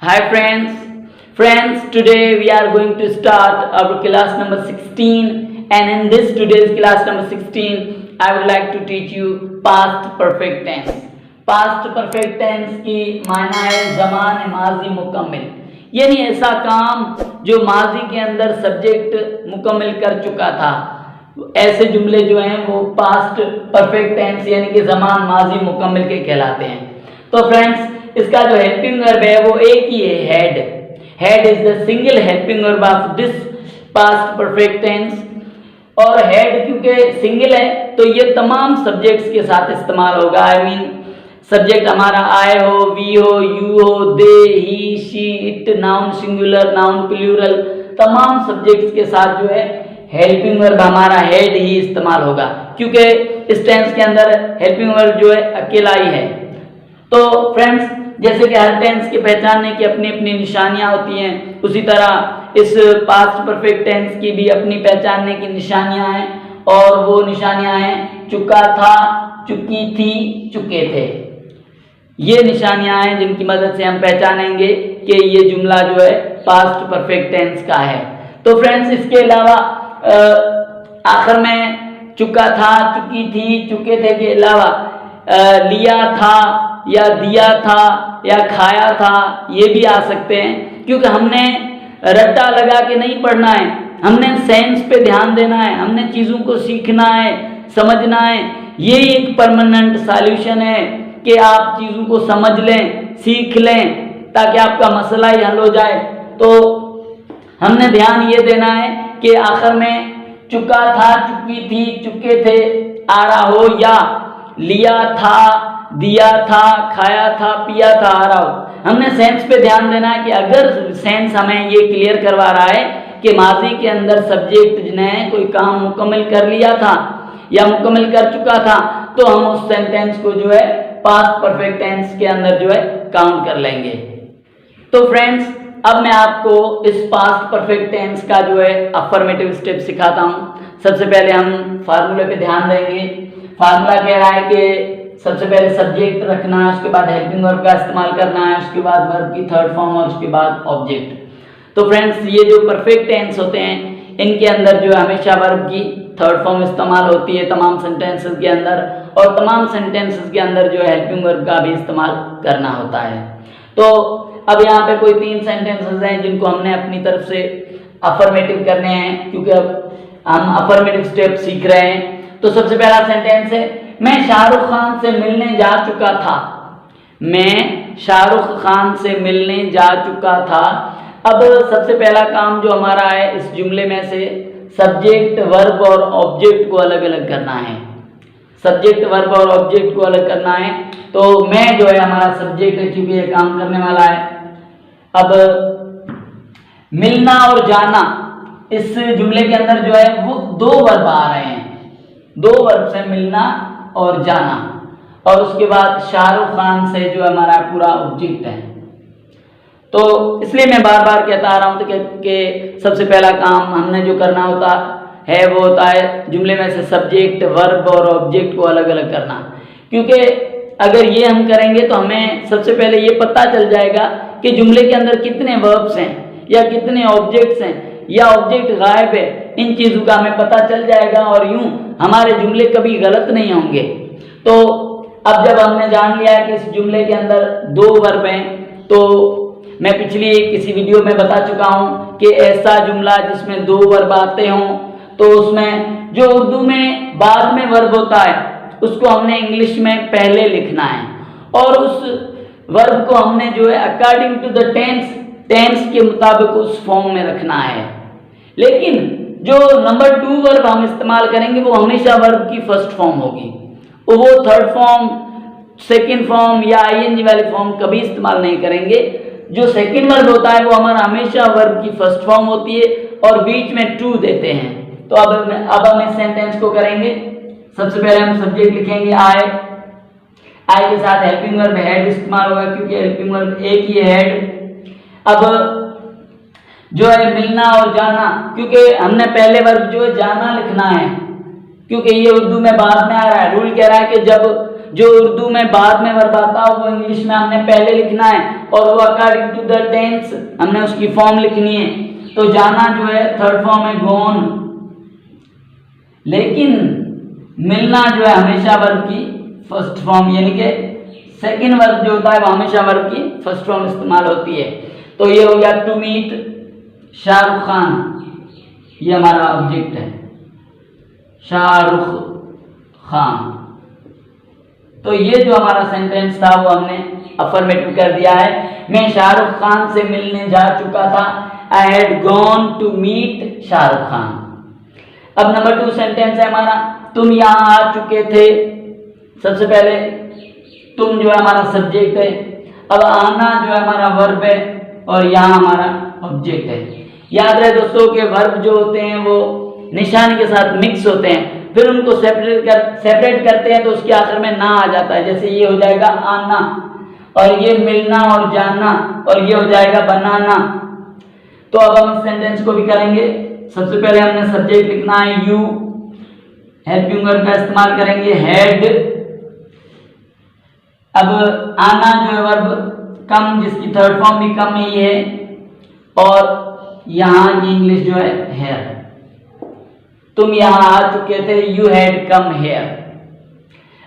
Hi friends, today we are going to start our class number 16, and in this today's class number 16 I would like to teach you past perfect tense. Past perfect tense की माना है ज़मान माजी मुकम्मिल, यानी ऐसा काम जो माजी के अंदर सब्जेक्ट मुकम्मिल कर चुका था। ऐसे जुमले जो हैं वो पास्ट परफेक्ट टेंस यानी कि ज़मान माजी मुकम्मिल के कहलाते हैं। तो फ्रेंड्स, इसका जो हेल्पिंग वर्ब है वो एक ही है, had is the single helping verb of this past perfect tense. और हेड क्योंकि सिंगल है तो ये तमाम सब्जेक्ट्स के साथ इस्तेमाल होगा। आई मीन सब्जेक्ट हमारा आई हो, वी हो, यू हो, they, he, she, it, noun singular, noun plural, तमाम सब्जेक्ट्स के साथ जो है हेल्पिंग वर्ब हमारा हेड ही इस्तेमाल होगा, क्योंकि इस टेंस के अंदर हेल्पिंग वर्ब जो है अकेला ही है। तो फ्रेंड्स, जैसे कि हर टेंस के पहचानने की अपनी अपनी निशानियां होती हैं, उसी तरह इस पास्ट परफेक्ट टेंस की भी अपनी पहचानने की निशानियां हैं, और वो निशानियां हैं चुका था, चुकी थी, चुके थे। ये निशानियां हैं जिनकी मदद से हम पहचानेंगे कि ये जुमला जो है पास्ट परफेक्ट टेंस का है। तो फ्रेंड्स, इसके अलावा आखिर में चुका था, चुकी थी, चुके थे के अलावा लिया था या दिया था या खाया था, ये भी आ सकते हैं, क्योंकि हमने रट्टा लगा के नहीं पढ़ना है, हमने सेंस पे ध्यान देना है, हमने चीज़ों को सीखना है, समझना है। ये एक परमानेंट सॉल्यूशन है कि आप चीज़ों को समझ लें, सीख लें, ताकि आपका मसला ही हल हो जाए। तो हमने ध्यान ये देना है कि आखिर में चुका था, चुकी थी, चुके थे आ रहा हो, या लिया था, दिया था, खाया था, पिया था आ रहा हो। हमने सेंस पे ध्यान देना है कि अगर सेंस हमें ये क्लियर करवा रहा है कि माजी के अंदर सब्जेक्ट ने कोई काम मुकम्मल कर लिया था या मुकम्मल कर चुका था, तो हम उस सेंटेंस को जो है पास्ट परफेक्ट टेंस के अंदर जो है काउंट कर लेंगे। तो फ्रेंड्स, अब मैं आपको इस पास्ट परफेक्ट टेंस का जो है अफर्मेटिव स्टेप सिखाता हूँ। सबसे पहले हम फार्मूले पे ध्यान देंगे। फार्मूला कह रहा है कि सबसे पहले सब्जेक्ट रखना है, उसके बाद हेल्पिंग वर्ब का इस्तेमाल करना है, उसके बाद वर्ब की थर्ड फॉर्म और उसके बाद ऑब्जेक्ट। तो फ्रेंड्स, ये जो परफेक्ट टेंस होते हैं इनके अंदर जो हमेशा वर्ब की थर्ड फॉर्म इस्तेमाल होती है तमाम सेंटेंसेस के अंदर, और तमाम सेंटेंसेस के अंदर जो हेल्पिंग वर्ब का भी इस्तेमाल करना होता है। तो अब यहाँ पे कोई 3 सेंटेंसेस हैं जिनको हमने अपनी तरफ से अफर्मेटिव करने हैं, क्योंकि अब हम अफर्मेटिव स्टेप सीख रहे हैं। तो सबसे पहला सेंटेंस है, मैं शाहरुख खान से मिलने जा चुका था। मैं शाहरुख खान से मिलने जा चुका था। अब सबसे पहला काम जो हमारा है इस जुमले में से सब्जेक्ट, वर्ब और ऑब्जेक्ट को अलग अलग करना है। सब्जेक्ट, वर्ब और ऑब्जेक्ट को अलग करना है। तो मैं जो है हमारा सब्जेक्ट है, क्योंकि ये काम करने वाला है। अब मिलना और जाना, इस जुमले के अंदर जो है वो 2 वर्ब आ रहे हैं। 2 वर्ब से मिलना और जाना, और उसके बाद शाहरुख खान से जो हमारा पूरा ऑब्जेक्ट है। तो इसलिए मैं बार बार कहता आ रहा हूँ कि सबसे पहला काम हमने जो करना होता है वो होता है जुमले में से सब्जेक्ट, वर्ब और ऑब्जेक्ट को अलग अलग करना, क्योंकि अगर ये हम करेंगे तो हमें सबसे पहले ये पता चल जाएगा कि जुमले के अंदर कितने वर्ब्स हैं या कितने ऑब्जेक्ट्स हैं या ऑब्जेक्ट गायब है। इन चीज़ों का हमें पता चल जाएगा और यूं हमारे जुमले कभी गलत नहीं होंगे। तो अब जब हमने जान लिया कि इस जुमले के अंदर 2 वर्ब हैं, तो मैं पिछली किसी वीडियो में बता चुका हूं कि ऐसा जुमला जिसमें 2 वर्ब आते हों, तो उसमें जो उर्दू में बाद में वर्ब होता है उसको हमने इंग्लिश में पहले लिखना है, और उस वर्ब को हमने जो है अकॉर्डिंग टू द टेंस के मुताबिक उस फॉर्म में रखना है। लेकिन जो नंबर 2 वर्ब हम इस्तेमाल करेंगे वो हमेशा वर्ब की फर्स्ट फॉर्म होगी, वो थर्ड फॉर्म, सेकंड फॉर्म या आईएनजी वाली फॉर्म कभी इस्तेमाल नहीं करेंगे। जो सेकंड वर्ब होता है वो हमारा हमेशा वर्ब की फर्स्ट फॉर्म होती है और बीच में टू देते हैं। तो अब हम इस सेंटेंस को करेंगे। सबसे पहले हम सब्जेक्ट लिखेंगे आई के साथ हेल्पिंग वर्ब हेड इस्तेमाल होगा, क्योंकि हेल्पिंग वर्ब एक ही है, हेड। अब जो है मिलना और जाना, क्योंकि हमने पहले वर्ब जो है जाना लिखना है, क्योंकि ये उर्दू में बाद में आ रहा है। रूल कह रहा है कि जब जो उर्दू में बाद में वर्ब आता है वो इंग्लिश में हमने पहले लिखना है और वो अकॉर्डिंग टू द टेंस हमने उसकी फॉर्म लिखनी है। तो जाना जो है थर्ड फॉर्म है गॉन, लेकिन मिलना जो है हमेशा वर्ब की फर्स्ट फॉर्म, यानी कि सेकंड वर्ब जो होता है वो हमेशा वर्ब की फर्स्ट फॉर्म इस्तेमाल होती है। तो ये हो गया टू मीट शाहरुख खान, ये हमारा ऑब्जेक्ट है शाहरुख खान। तो ये जो हमारा सेंटेंस था वो हमने अफर्मेटिव कर दिया है। मैं शाहरुख खान से मिलने जा चुका था, I had gone to meet Shahrukh Khan. अब नंबर 2 सेंटेंस है हमारा तुम यहाँ आ चुके थे। सबसे पहले तुम जो है हमारा सब्जेक्ट है, अब आना जो है हमारा वर्ब है और यहाँ हमारा ऑब्जेक्ट है। याद रहे दोस्तों के वर्ब जो होते हैं वो निशानी के साथ मिक्स होते हैं, फिर उनको सेपरेट करते हैं तो उसके आखिर में ना आ जाता है। जैसे ये हो जाएगा आना और ये मिलना और जाना और ये हो जाएगा बनाना। तो अब हम इस सेंटेंस को भी करेंगे। सबसे पहले हमने सब्जेक्ट लिखना है यू, हेल्पिंग वर्ब का इस्तेमाल करेंगे हैड। अब आना जो है वर्ब कम, जिसकी थर्ड फॉर्म भी कम ही है, और यहाँ की इंग्लिश जो है हेयर। तुम यहाँ आ चुके थे, यू हैड कम हेयर।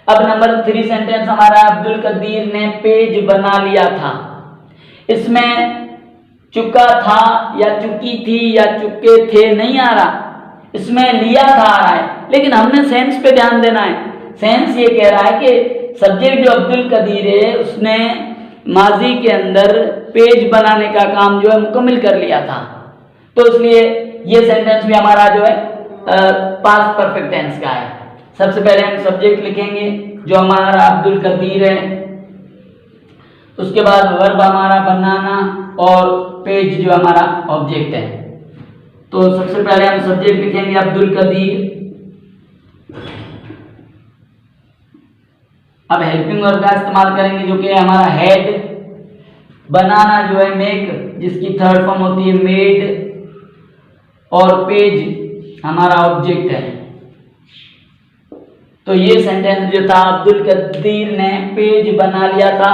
अब नंबर 3 सेंटेंस हमारा अब्दुल कदीर ने पेज बना लिया था। इसमें चुका था या चुकी थी या चुके थे नहीं आ रहा, इसमें लिया था आ रहा है, लेकिन हमने सेंस पे ध्यान देना है। सेंस ये कह रहा है कि सब्जेक्ट जो अब्दुल कदीर है उसने माजी के अंदर पेज बनाने का काम जो है मुकम्मल कर लिया था। तो इसलिए ये सेंटेंस भी हमारा जो है पास्ट परफेक्ट टेंस का है। सबसे पहले हम सब्जेक्ट लिखेंगे जो हमारा अब्दुल कदीर है, उसके बाद वर्ब हमारा बनाना और पेज जो हमारा ऑब्जेक्ट है। तो सबसे पहले हम सब्जेक्ट लिखेंगे अब्दुल कदीर। अब हेल्पिंग वर्ब का इस्तेमाल करेंगे जो कि हमारा हेड। बनाना जो है मेक, जिसकी थर्ड फॉर्म होती है मेड, और पेज हमारा ऑब्जेक्ट है। तो ये सेंटेंस जो था अब्दुल कदीर ने पेज बना लिया था,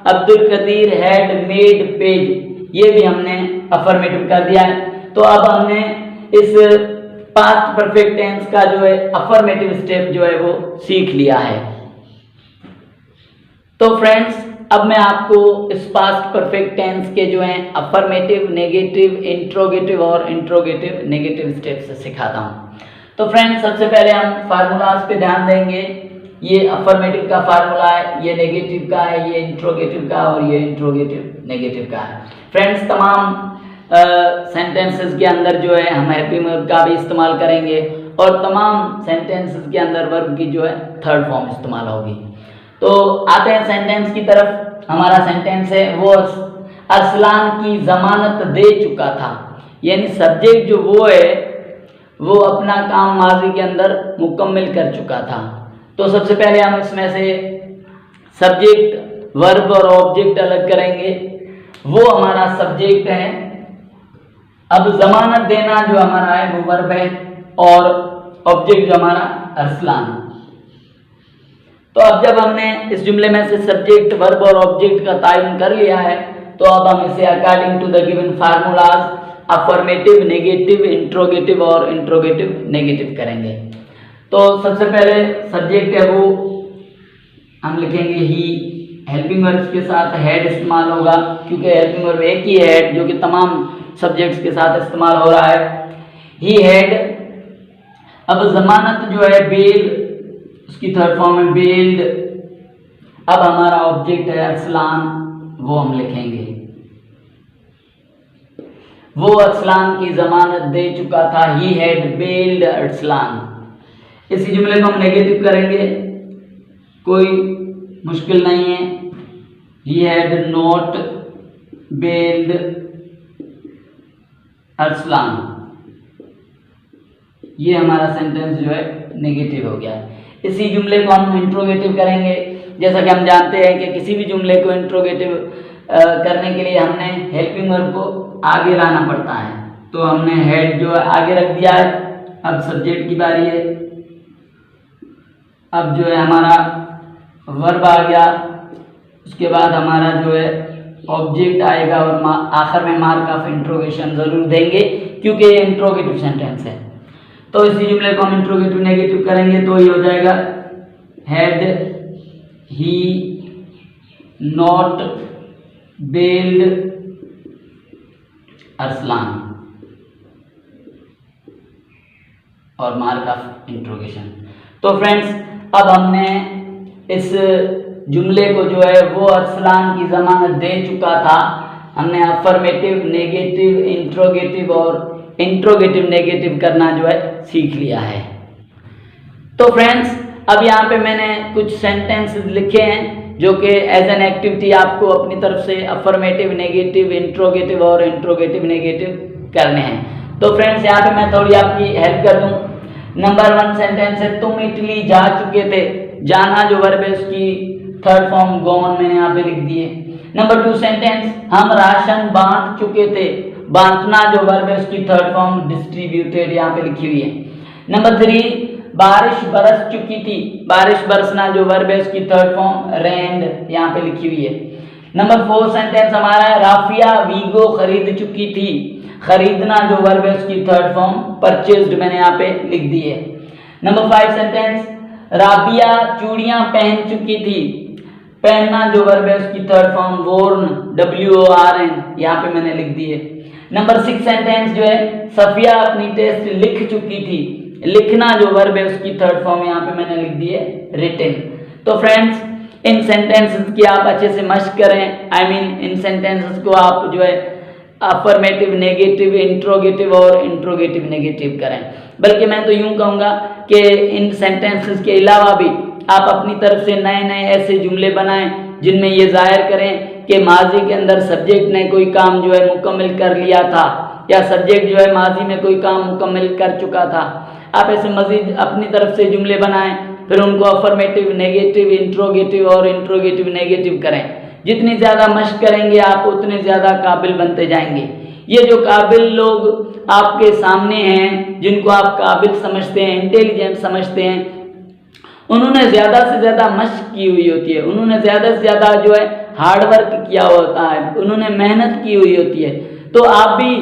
Abdul Kadir had made page, ये भी हमने अफर्मेटिव कर दिया है। तो अब हमने इस पास्ट परफेक्ट टेंस का जो है अफर्मेटिव स्टेप जो है वो सीख लिया है। तो फ्रेंड्स अब मैं आपको इस पास्ट परफेक्ट टेंस के जो हैं अफर्मेटिव, नेगेटिव, इंट्रोगेटिव और इंट्रोगेटिव नेगेटिव स्टेप्स सिखाता हूँ। तो फ्रेंड्स सबसे पहले हम फार्मूलाज पे ध्यान देंगे। ये अफर्मेटिव का फार्मूला है, ये नेगेटिव का है, ये इंट्रोगेटिव का और ये इंट्रोगेटिव नेगेटिव का है। फ्रेंड्स तमाम सेंटेंसेस के अंदर जो है हम हैप्पी वर्ब का भी इस्तेमाल करेंगे और तमाम सेंटेंसेस के अंदर वर्ब की जो है थर्ड फॉर्म इस्तेमाल होगी। तो आते हैं सेंटेंस की तरफ। हमारा सेंटेंस है वो अरसलान की जमानत दे चुका था, यानी सब्जेक्ट जो वो है वो अपना काम माजी के अंदर मुकम्मल कर चुका था। तो सबसे पहले हम इसमें से सब्जेक्ट, वर्ब और ऑब्जेक्ट अलग करेंगे। वो हमारा सब्जेक्ट है। अब जमानत देना जो हमारा है वो वर्ब है और ऑब्जेक्ट जो हमारा अरसलान। तो अब जब हमने इस जुमले में से सब्जेक्ट, वर्ब और ऑब्जेक्ट का तयन कर लिया है तो अब हम इसे according to the given formulas affirmative, negative, interrogative और इंट्रोगेटिव नेगेटिव करेंगे। तो सबसे पहले सब्जेक्ट है वो हम लिखेंगे ही। हेल्पिंग वर्ब्स के साथ हैड इस्तेमाल होगा क्योंकि हेल्पिंग वर्ब एक ही है जो कि तमाम सब्जेक्ट्स के साथ इस्तेमाल हो रहा है। He had. अब जमानत जो है बेल, उसकी थर्ड फॉर्म है बेल्ड। अब हमारा ऑब्जेक्ट है अरसलान, वो हम लिखेंगे। वो अरसलान की जमानत दे चुका था, ही हैड बेल्ड अरसलान। इसी जुमले को हम नेगेटिव करेंगे, कोई मुश्किल नहीं है। ही हैड नॉट बेल्ड अरसलान, ये हमारा सेंटेंस जो है नेगेटिव हो गया। इसी जुमले को हम इंट्रोगेटिव करेंगे। जैसा कि हम जानते हैं कि किसी भी जुमले को इंट्रोगेटिव करने के लिए हमने हेल्पिंग वर्ब को आगे लाना पड़ता है। तो हमने हेड जो है आगे रख दिया है। अब सब्जेक्ट की बारी है। अब जो है हमारा वर्ब आ गया, उसके बाद हमारा जो है ऑब्जेक्ट आएगा और आखिर में मार्क ऑफ इंट्रोगेशन जरूर देंगे क्योंकि ये इंट्रोगेटिव सेंटेंस है। तो इसी जुमले को हम इंट्रोगेटिव नेगेटिव करेंगे तो ये हो जाएगा हैड ही नॉट बेल्ड अरसलान और मार्क ऑफ इंट्रोगेशन। तो फ्रेंड्स अब हमने इस जुमले को जो है वो अरसलान की जमानत दे चुका था। हमने अफर्मेटिव, नेगेटिव, इंट्रोगेटिव और इंट्रोगेटिव नेगेटिव करना जो है सीख लिया है। तो फ्रेंड्स अब यहाँ पे मैंने कुछ सेंटेंसेस लिखे हैं जो कि एज एन एक्टिविटी आपको अपनी तरफ से अफर्मेटिव, नेगेटिव, इंट्रोगेटिव और इंट्रोगेटिव नेगेटिव करने हैं। तो फ्रेंड्स यहाँ पे मैं थोड़ी आपकी हेल्प कर दूँ। नंबर 1 सेंटेंस है तुम इटली जा चुके थे। जाना जो वर्ब है उसकी थर्ड फॉर्म गॉन मैंने यहाँ पे लिख दिए। नंबर 2 सेंटेंस हम राशन बांट चुके थे। बांटना जो वर्ब है उसकी थर्ड फॉर्म डिस्ट्रीब्यूटेड यहाँ पे लिखी हुई है। नंबर 3 बारिश बरस चुकी थी। बारिश बरसना जो वर्ब है उसकी थर्ड फॉर्म रेन्ड यहाँ पे लिखी हुई है। नंबर 4 सेंटेंस हमारा है राफिया वीगो खरीद चुकी थी। खरीदना जो वर्ब है उसकी थर्ड फॉर्म परचेज्ड मैंने यहाँ पे लिख दी है। नंबर 5 सेंटेंस राबिया चूड़ियां पहन चुकी थी। पहनना जो वर्ब है उसकी थर्ड फॉर्म वोर्न WORN यहाँ पे मैंने लिख दी है। नंबर 6 सेंटेंस जो है सफिया अपनी टेस्ट लिख चुकी थी। लिखना जो वर्ब है उसकी थर्ड फॉर्म यहाँ पे मैंने लिख दी है रिटन। तो फ्रेंड्स इन सेंटेंसेस की आप अच्छे से मश्क करें। इन सेंटेंसेस को आप जो है अफर्मेटिव, नेगेटिव, इंट्रोगेटिव और इंट्रोगेटिव नेगेटिव करें। बल्कि मैं तो यूं कहूँगा कि इन सेंटेंसेस के अलावा भी आप अपनी तरफ से नए नए ऐसे जुमले बनाएं जिनमें ये जाहिर करें कि माजी के अंदर सब्जेक्ट ने कोई काम जो है मुकम्मल कर लिया था या सब्जेक्ट जो है माजी में कोई काम मुकम्मल कर चुका था। आप ऐसे मजीद अपनी तरफ से जुमले बनाएं, फिर उनको अफर्मेटिव, नेगेटिव, इंट्रोगेटिव और इंट्रोगेटिव नेगेटिव करें। जितनी ज़्यादा मश्क करेंगे आप उतने ज़्यादा काबिल बनते जाएंगे। ये जो काबिल लोग आपके सामने हैं, जिनको आप काबिल समझते हैं, इंटेलिजेंट समझते हैं, उन्होंने ज़्यादा से ज़्यादा मश्क की हुई होती है। उन्होंने ज़्यादा से ज़्यादा जो है हार्डवर्क किया होता है, उन्होंने मेहनत की हुई होती है। तो आप भी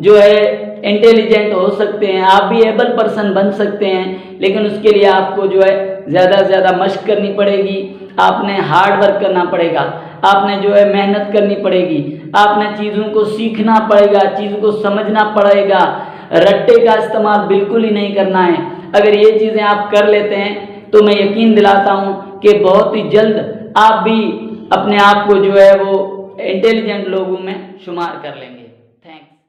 जो है इंटेलिजेंट हो सकते हैं, आप भी एबल पर्सन बन सकते हैं, लेकिन उसके लिए आपको जो है ज़्यादा से ज़्यादा मश्क करनी पड़ेगी। आपने हार्ड वर्क करना पड़ेगा, आपने जो है मेहनत करनी पड़ेगी, आपने चीज़ों को सीखना पड़ेगा, चीज़ों को समझना पड़ेगा। रट्टे का इस्तेमाल बिल्कुल ही नहीं करना है। अगर ये चीज़ें आप कर लेते हैं तो मैं यकीन दिलाता हूँ कि बहुत ही जल्द आप भी अपने आप को जो है वो इंटेलिजेंट लोगों में शुमार कर लेंगे। थैंक्स।